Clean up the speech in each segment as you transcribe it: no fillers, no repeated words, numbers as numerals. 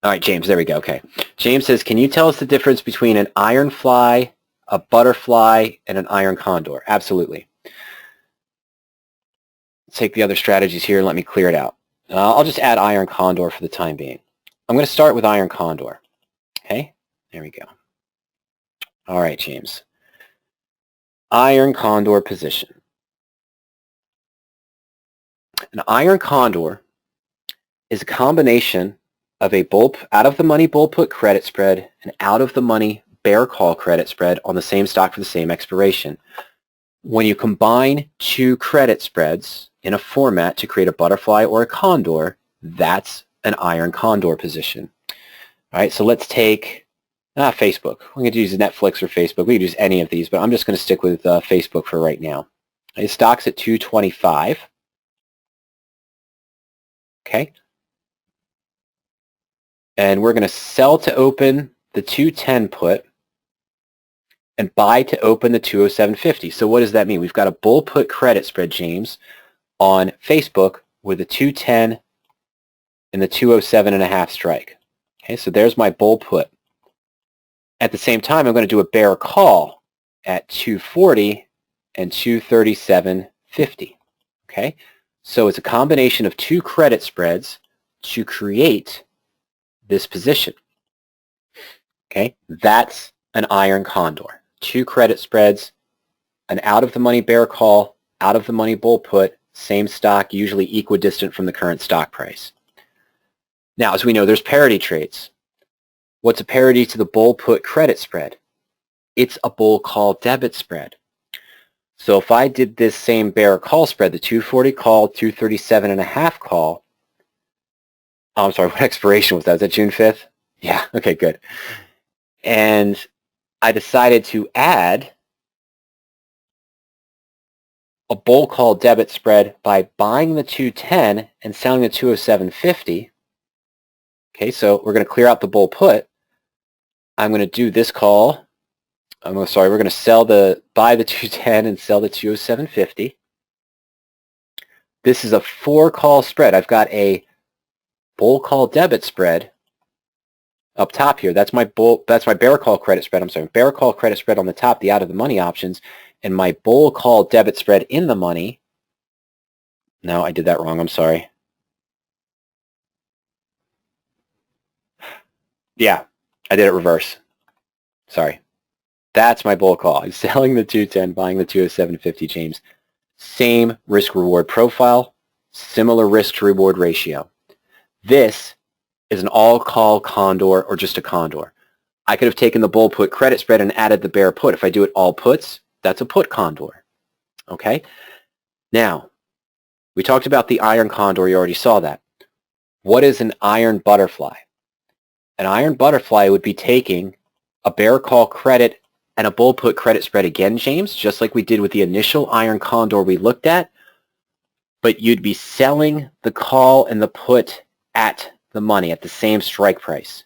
All right, James, there we go. Okay. James says, can you tell us the difference between an iron fly, a butterfly, and an iron condor? Absolutely. Let's take the other strategies here and let me clear it out. I'll just add iron condor for the time being. I'm going to start with iron condor. Okay, there we go. All right, James. Iron condor position. An iron condor is a combination of a out-of-the-money bull put credit spread and out-of-the-money bear call credit spread on the same stock for the same expiration. When you combine two credit spreads in a format to create a butterfly or a condor, that's an iron condor position. All right, so let's take Facebook. We're going to use Netflix or Facebook. We could use any of these, but I'm just going to stick with Facebook for right now. The stock's at 225. Okay. And we're going to sell to open the 210 put and buy to open the 207.50. So what does that mean? We've got a bull put credit spread, James, on Facebook with a 210 and the 207.5 strike. Okay, so there's my bull put. At the same time, I'm going to do a bear call at 240 and 237.50. Okay, so it's a combination of two credit spreads to create this position. Okay, that's an iron condor. Two credit spreads, an out-of-the-money bear call, out-of-the-money bull put, same stock, usually equidistant from the current stock price. Now, as we know, there's parity trades. What's a parity to the bull put credit spread? It's a bull call debit spread. So if I did this same bear call spread, the 240 call, 237.5 call, oh, I'm sorry, what expiration was that? Was that June 5th? Yeah, okay, good. And I decided to add a bull call debit spread by buying the 210 and selling the 207.50. Okay, so we're going to clear out the bull put. I'm going to do this call. We're going to buy the 210 and sell the 207.50. This is a 4-call spread. I've got a bull call debit spread up top here. That's my bear call credit spread. I'm sorry, bear call credit spread on the top, the out of the money options, and my bull call debit spread in the money. No, I did that wrong. I'm sorry. Yeah, I did it reverse. Sorry. That's my bull call. I'm selling the 210, buying the 207.50, James. Same risk-reward profile, similar risk-to-reward ratio. This is an all-call condor or just a condor. I could have taken the bull put credit spread and added the bear put. If I do it all puts, that's a put condor. Okay? Now, we talked about the iron condor. You already saw that. What is an iron butterfly? An iron butterfly would be taking a bear call credit and a bull put credit spread again, James, just like we did with the initial iron condor we looked at, but you'd be selling the call and the put at the money, at the same strike price.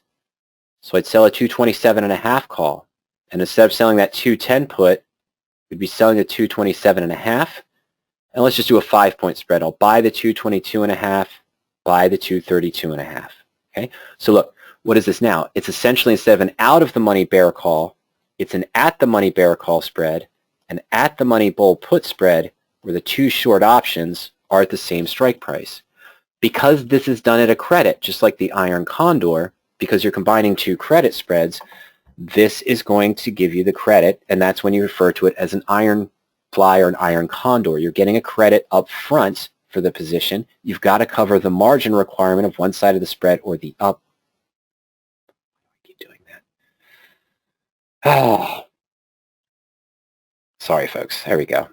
So I'd sell a 227.5 call, and instead of selling that 210 put, we'd be selling the 227.5, and let's just do a 5-point spread. I'll buy the 222.5, buy the 232.5. Okay, so look, what is this now? It's essentially, instead of an out-of-the-money bear call, it's an at-the-money bear call spread, an at-the-money bull put spread, where the two short options are at the same strike price. Because this is done at a credit, just like the iron condor, because you're combining two credit spreads, this is going to give you the credit, and that's when you refer to it as an iron fly or an iron condor. You're getting a credit up front for the position. You've got to cover the margin requirement of one side of the spread or the up. Oh, sorry, folks. There we go.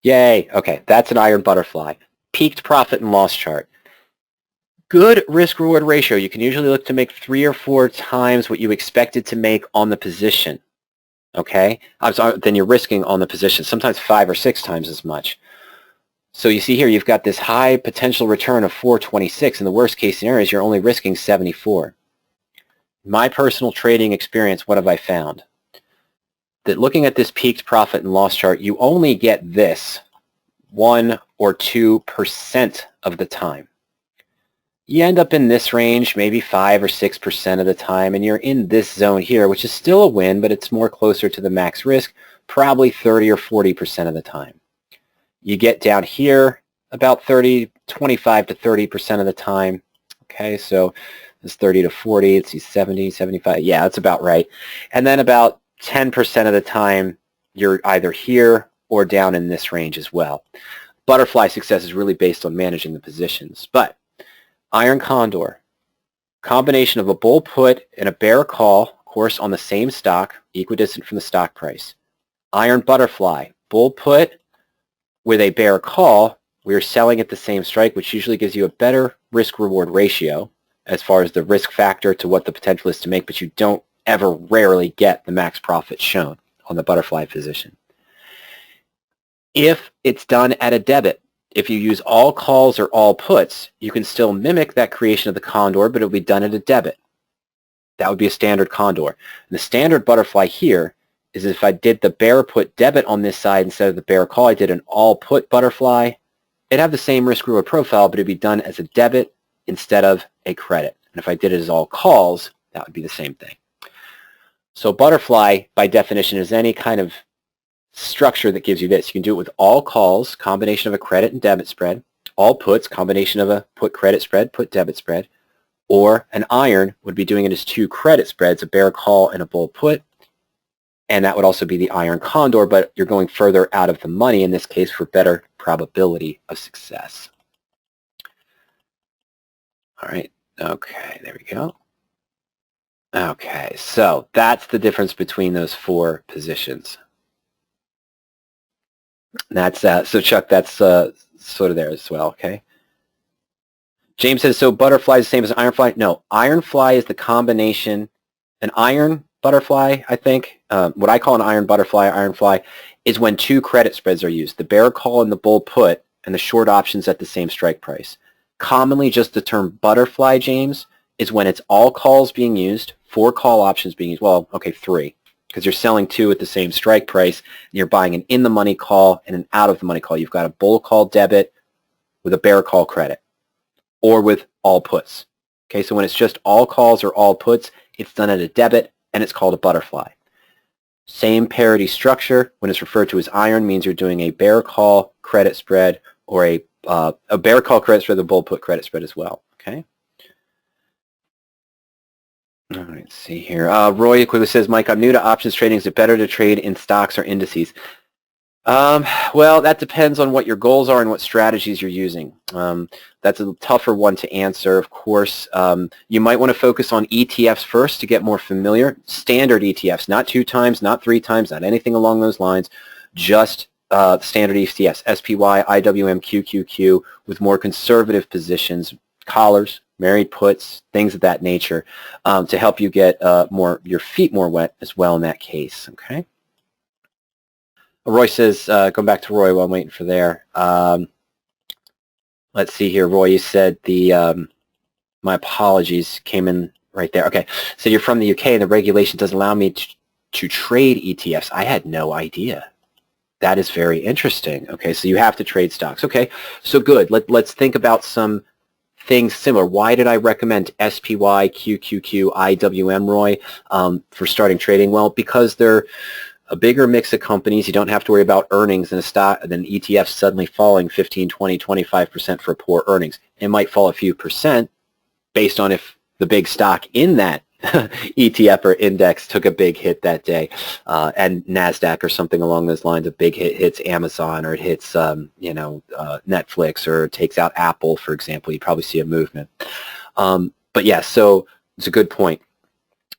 Yay. Okay, that's an iron butterfly. Peaked profit and loss chart. Good risk-reward ratio. You can usually look to make 3 or 4 times what you expected to make on the position. Okay? Then you're risking on the position, sometimes 5 or 6 times as much. So you see here, you've got this high potential return of 426. In the worst case scenario, you're only risking 74. My personal trading experience, what have I found? That looking at this peaked profit and loss chart, you only get this 1 or 2% of the time. you end up in this range maybe 5 or 6% of the time, and you're in this zone here, which is still a win, but it's more closer to the max risk, probably 30 or 40% of the time. You get down here about 25 to 30% of the time. Okay, so it's 30 to 40, let's see, 70, 75, yeah, that's about right. And then about 10% of the time, you're either here or down in this range as well. Butterfly success is really based on managing the positions. But Iron Condor, combination of a bull put and a bear call, of course, on the same stock, equidistant from the stock price. Iron Butterfly, bull put with a bear call, we are selling at the same strike, which usually gives you a better risk-reward ratio as far as the risk factor to what the potential is to make, but you don't ever rarely get the max profit shown on the butterfly position. If it's done at a debit, if you use all calls or all puts, you can still mimic that creation of the condor, but it'll be done at a debit. That would be a standard condor. And the standard butterfly here is if I did the bear put debit on this side instead of the bear call, I did an all put butterfly, it'd have the same risk reward profile, but it'd be done as a debit instead of a credit. And if I did it as all calls, that would be the same thing. So butterfly, by definition, is any kind of structure that gives you this. You can do it with all calls, combination of a credit and debit spread, all puts, combination of a put credit spread, put debit spread, or an iron would be doing it as two credit spreads, a bear call and a bull put, and that would also be the iron condor, but you're going further out of the money in this case for better probability of success. All right, okay, there we go. Okay, so that's the difference between those four positions. And that's so Chuck, that's sort of there as well, okay? James says, so butterfly is the same as ironfly? No, ironfly is the combination, an iron butterfly, I think, what I call an iron butterfly, ironfly, is when two credit spreads are used, the bear call and the bull put, and the short options at the same strike price. Commonly, just the term butterfly, James, is when it's all calls being used, 4 call options being used, well, okay, 3, because you're selling 2 at the same strike price, and you're buying an in-the-money call and an out-of-the-money call. You've got a bull call debit with a bear call credit, or with all puts. Okay, so when it's just all calls or all puts, it's done at a debit, and it's called a butterfly. Same parity structure. When it's referred to as iron, means you're doing a bear call credit spread or a bear call credit spread, the bull put credit spread as well. Okay. All right, let's see here. Roy quickly says, Mike, I'm new to options trading. Is it better to trade in stocks or indices? Well, that depends on what your goals are and what strategies you're using. That's a tougher one to answer, of course. You might want to focus on ETFs first to get more familiar. Standard ETFs, not 2 times, not 3 times, not anything along those lines, just standard ETFs, SPY, IWM, QQQ, with more conservative positions, collars, married puts, things of that nature, to help you get your feet more wet as well in that case, okay? Roy says, going back to Roy while I'm waiting for there. Let's see here, Roy, you said my apologies came in right there. Okay, so you're from the UK and the regulation doesn't allow me to trade ETFs. I had no idea. That is very interesting. Okay, so you have to trade stocks. Okay, so good. Let's think about some things similar. Why did I recommend SPY, QQQ, IWM, Roy, for starting trading? Well, because they're a bigger mix of companies. You don't have to worry about earnings in a stock, then ETFs suddenly falling 15, 20, 25% for poor earnings. It might fall a few percent based on if the big stock in that ETF or index took a big hit that day, and NASDAQ or something along those lines, a big hit hits Amazon or it hits Netflix or takes out Apple, for example. You probably see a movement. But yeah, so it's a good point.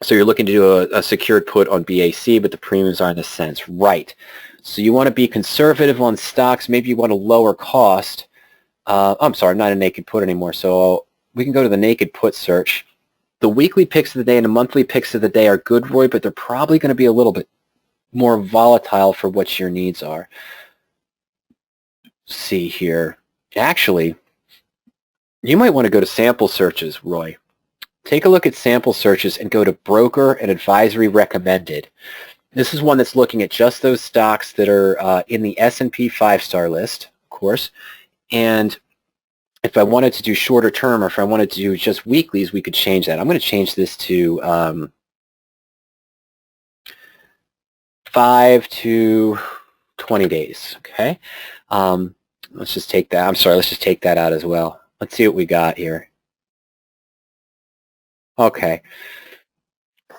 So you're looking to do a secured put on BAC, but the premiums are in a sense. Right. So you want to be conservative on stocks. Maybe you want a lower cost. I'm sorry, I'm not a naked put anymore. So we can go to the naked put search. The weekly picks of the day and the monthly picks of the day are good, Roy, but they're probably going to be a little bit more volatile for what your needs are. Let's see here. Actually, you might want to go to sample searches, Roy. Take a look at sample searches and go to broker and advisory recommended. This is one that's looking at just those stocks that are in the S&P 5-star list, of course, and if I wanted to do shorter term or if I wanted to do just weeklies, we could change that. I'm going to change this to 5 to 20 days, okay? Let's just take that. I'm sorry, let's just take that out as well. Let's see what we got here. Okay.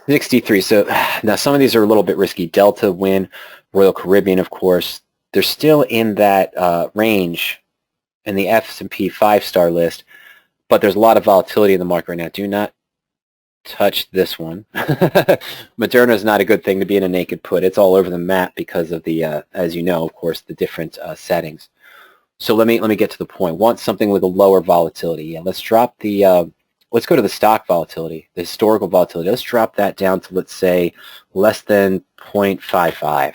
63. So now some of these are a little bit risky. Delta, Win, Royal Caribbean, of course. They're still in that range in the S&P 5-star list, but there's a lot of volatility in the market right now. Do not touch this one. Moderna is not a good thing to be in a naked put. It's all over the map because of the, as you know, of course, the different settings. So let me get to the point. Want something with a lower volatility? Yeah, let's drop the. Let's go to the stock volatility, the historical volatility. Let's drop that down to, let's say, less than 0.55.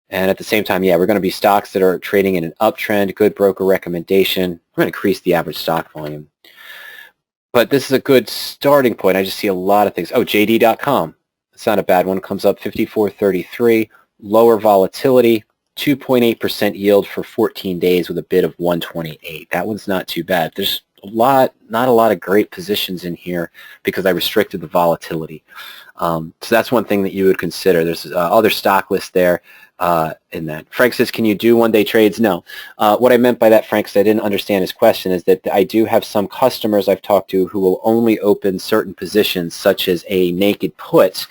And at the same time, yeah, we're going to be stocks that are trading in an uptrend, good broker recommendation. We're going to increase the average stock volume. But this is a good starting point. I just see a lot of things. Oh, JD.com. That's not a bad one. Comes up 54.33, lower volatility, 2.8% yield for 14 days with a bid of 128. That one's not too bad. There's not a lot of great positions in here because I restricted the volatility. So that's one thing that you would consider. There's other stock lists there in that. Frank says, can you do one-day trades? No. What I meant by that, Frank, because I didn't understand his question, is that I do have some customers I've talked to who will only open certain positions, such as a naked put,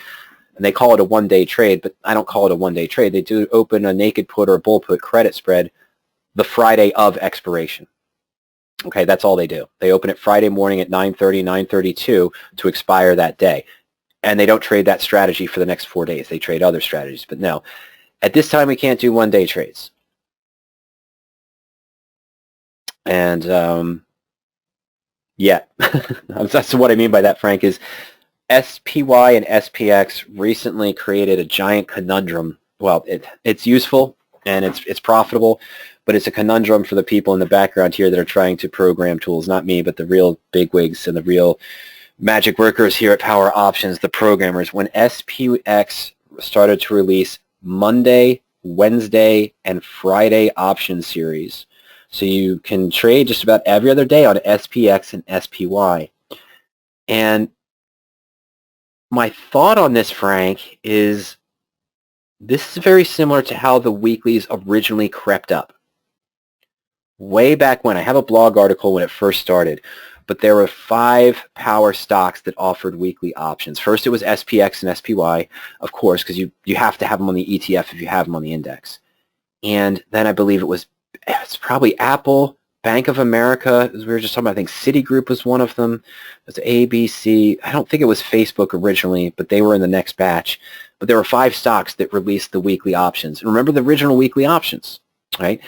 and they call it a one-day trade, but I don't call it a one-day trade. They do open a naked put or a bull put credit spread the Friday of expiration. Okay, that's all they do. They open it Friday morning at 9:30, 9:32 to expire that day. And they don't trade that strategy for the next 4 days. They trade other strategies. But no, at this time we can't do one-day trades. And yeah, that's what I mean by that, Frank, is SPY and SPX recently created a giant conundrum. Well, it's useful and it's profitable, but it's a conundrum for the people in the background here that are trying to program tools, not me, but the real bigwigs and the real magic workers here at Power Options, the programmers. When SPX started to release Monday, Wednesday, and Friday option series, so you can trade just about every other day on SPX and SPY. And my thought on this, Frank, is this is very similar to how the weeklies originally crept up. Way back when, I have a blog article when it first started, but there were 5 power stocks that offered weekly options. First, it was SPX and SPY, of course, because you have to have them on the ETF if you have them on the index. And then I believe it's probably Apple, Bank of America, as we were just talking about. I think Citigroup was one of them. It was ABC. I don't think it was Facebook originally, but they were in the next batch. But there were 5 stocks that released the weekly options. And remember the original weekly options, right?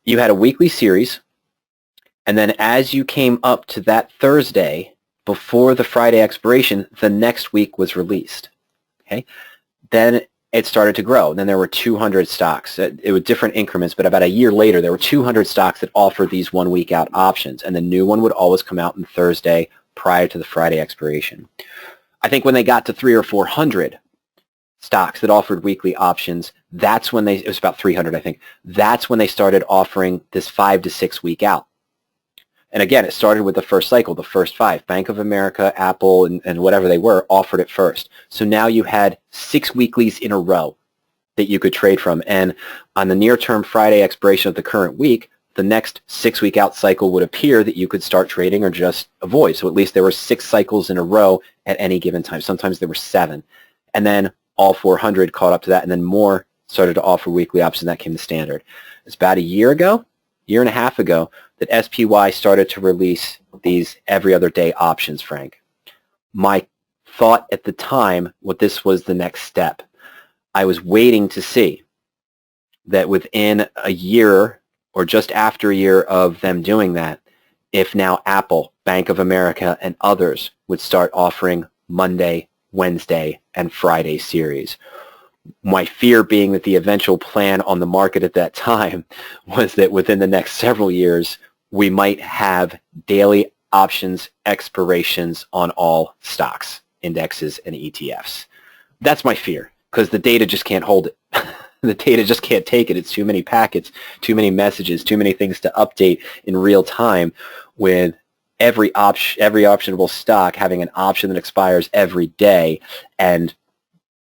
You had a weekly series, and then as you came up to that Thursday before the Friday expiration, the next week was released. Okay, then it started to grow. Then there were 200 stocks. It was different increments, but about a year later, there were 200 stocks that offered these 1 week out options, and the new one would always come out on Thursday prior to the Friday expiration. I think when they got to 300 or 400 stocks that offered weekly options, that's when it was about 300, I think. That's when they started offering this 5 to 6 week out. And again, it started with the first cycle, the first 5. Bank of America, Apple, and whatever they were offered it first. So now you had 6 weeklies in a row that you could trade from. And on the near-term Friday expiration of the current week, the next 6 week out cycle would appear that you could start trading or just avoid. So at least there were 6 cycles in a row at any given time. Sometimes there were 7. And then all 400 caught up to that, and then more started to offer weekly options. That came the standard. It's about a year and a half ago, that SPY started to release these every other day options, Frank. My thought at the time, this was the next step. I was waiting to see that within a year or just after a year of them doing that, if now Apple, Bank of America, and others would start offering Monday, Wednesday, and Friday series. My fear being that the eventual plan on the market at that time was that within the next several years, we might have daily options expirations on all stocks, indexes, and ETFs. That's my fear, because the data just can't hold it. The data just can't take it. It's too many packets, too many messages, too many things to update in real time, with every optionable stock having an option that expires every day and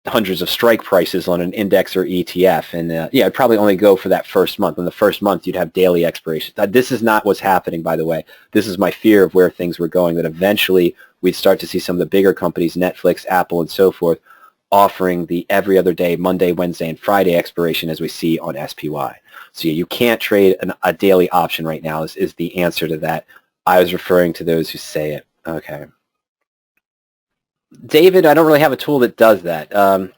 hundreds of strike prices on an index or ETF. And yeah, I'd probably only go for that first month. In the first month, you'd have daily expirations. This is not what's happening, by the way. This is my fear of where things were going, that eventually we'd start to see some of the bigger companies, Netflix, Apple, and so forth, offering the every other day, Monday, Wednesday, and Friday expiration as we see on SPY. So yeah, you can't trade a daily option right now is the answer to that. I was referring to those who say it. Okay. David, I don't really have a tool that does that.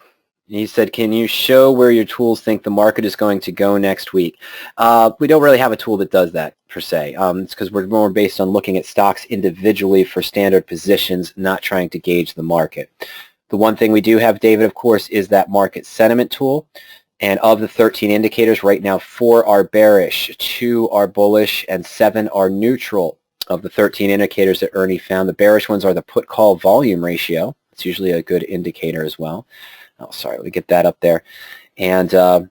He said, can you show where your tools think the market is going to go next week? We don't really have a tool that does that, per se. It's because we're more based on looking at stocks individually for standard positions, not trying to gauge the market. The one thing we do have, David, of course, is that market sentiment tool. And of the 13 indicators, right now 4 are bearish, 2 are bullish, and 7 are neutral. Of the 13 indicators that Ernie found, the bearish ones are the put-call volume ratio. It's usually a good indicator as well. Oh, sorry, let me get that up there. And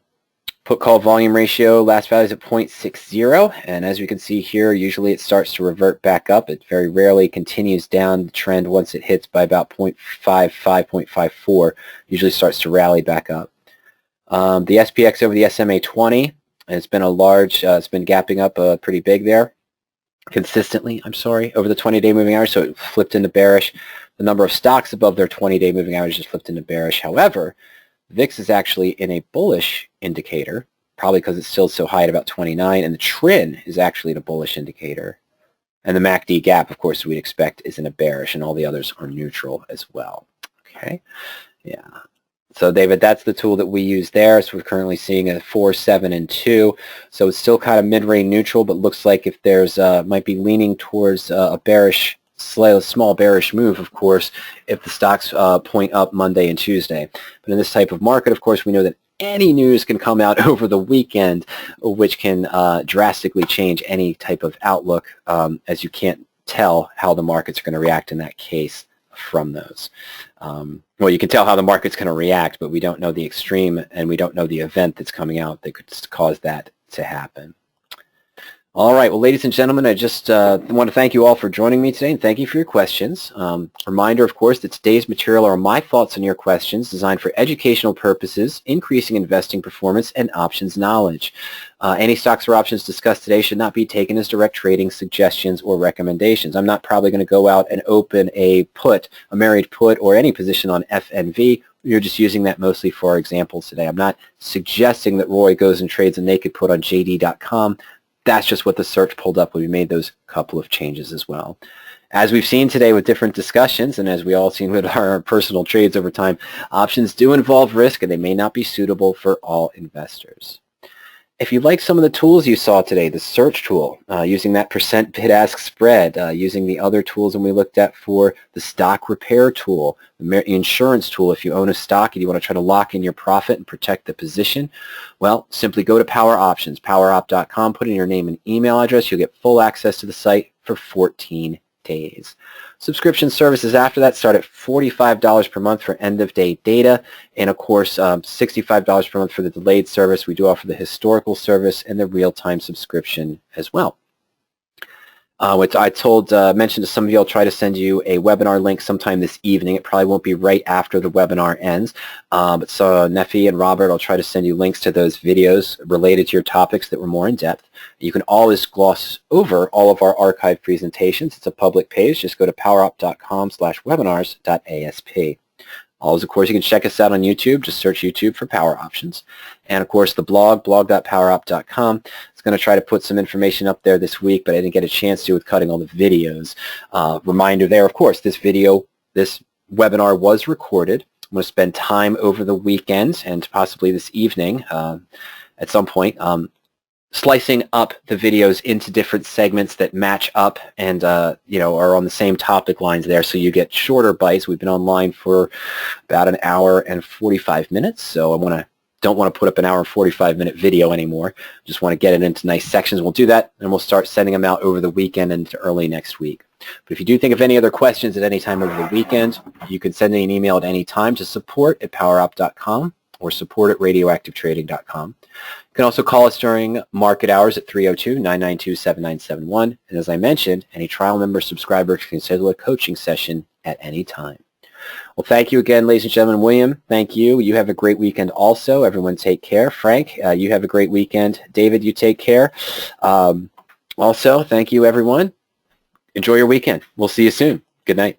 put-call volume ratio, last value is at 0.60. And as we can see here, usually it starts to revert back up. It very rarely continues down the trend once it hits by about 0.55, 0.54. Usually starts to rally back up. The SPX over the SMA 20, it's been a large, it's been gapping up pretty big there. Consistently, over the 20-day moving average, so it flipped into bearish. The number of stocks above their 20-day moving average just flipped into bearish. However, VIX is actually in a bullish indicator, probably because it's still so high at about 29, and the trend is actually in a bullish indicator. And the MACD gap, of course, we'd expect is in a bearish, and all the others are neutral as well. Okay, yeah. So David, that's the tool that we use there. So we're currently seeing a 4, 7, and 2. So it's still kind of mid-range neutral, but looks like if there's might be leaning towards a bearish, small bearish move, of course, if the stocks point up Monday and Tuesday. But in this type of market, of course, we know that any news can come out over the weekend, which can drastically change any type of outlook, as you can't tell how the markets are going to react in that case from those. Well, you can tell how the market's going to react, but we don't know the extreme, and we don't know the event that's coming out that could cause that to happen. All right, well, ladies and gentlemen, I just want to thank you all for joining me today, and thank you for your questions. Reminder, of course, that today's material are my thoughts on your questions designed for educational purposes, increasing investing performance, and options knowledge. Any stocks or options discussed today should not be taken as direct trading suggestions or recommendations. I'm not probably going to go out and open a married put, or any position on FNV. You're just using that mostly for our examples today. I'm not suggesting that Roy goes and trades a naked put on JD.com. That's just what the search pulled up when we made those couple of changes as well. As we've seen today with different discussions, and as we all seen with our personal trades over time, options do involve risk, and they may not be suitable for all investors. If you like some of the tools you saw today, the search tool, using that percent bid-ask spread, using the other tools that we looked at for the stock repair tool, the insurance tool if you own a stock and you want to try to lock in your profit and protect the position, well, simply go to Power Options, powerop.com, put in your name and email address. You'll get full access to the site for 14 days. Subscription services after that start at $45 per month for end-of-day data, and of course $65 per month for the delayed service. We do offer the historical service and the real-time subscription as well. Which I mentioned to some of you, I'll try to send you a webinar link sometime this evening. It probably won't be right after the webinar ends, but so Neffy and Robert, I'll try to send you links to those videos related to your topics that were more in depth. You can always gloss over all of our archived presentations. It's a public page. Just go to powerup.com/webinars.asp. Always, of course, you can check us out on YouTube. Just search YouTube for Power Options. And, of course, the blog.powerup.com. It's going to try to put some information up there this week, but I didn't get a chance to with cutting all the videos. Reminder there, of course, this webinar was recorded. I'm going to spend time over the weekend and possibly this evening at some point slicing up the videos into different segments that match up and are on the same topic lines there, so you get shorter bites. We've been online for about an hour and 45 minutes, so don't want to put up an hour and 45-minute video anymore. Just want to get it into nice sections. We'll do that, and we'll start sending them out over the weekend and into early next week. But if you do think of any other questions at any time over the weekend, you can send me an email at any time to support@powerup.com. or support@radioactivetrading.com. You can also call us during market hours at 302-992-7971. And as I mentioned, any trial member subscriber can schedule a coaching session at any time. Well, thank you again, ladies and gentlemen. William, thank you. You have a great weekend also. Everyone take care. Frank, you have a great weekend. David, you take care. Also, thank you, everyone. Enjoy your weekend. We'll see you soon. Good night.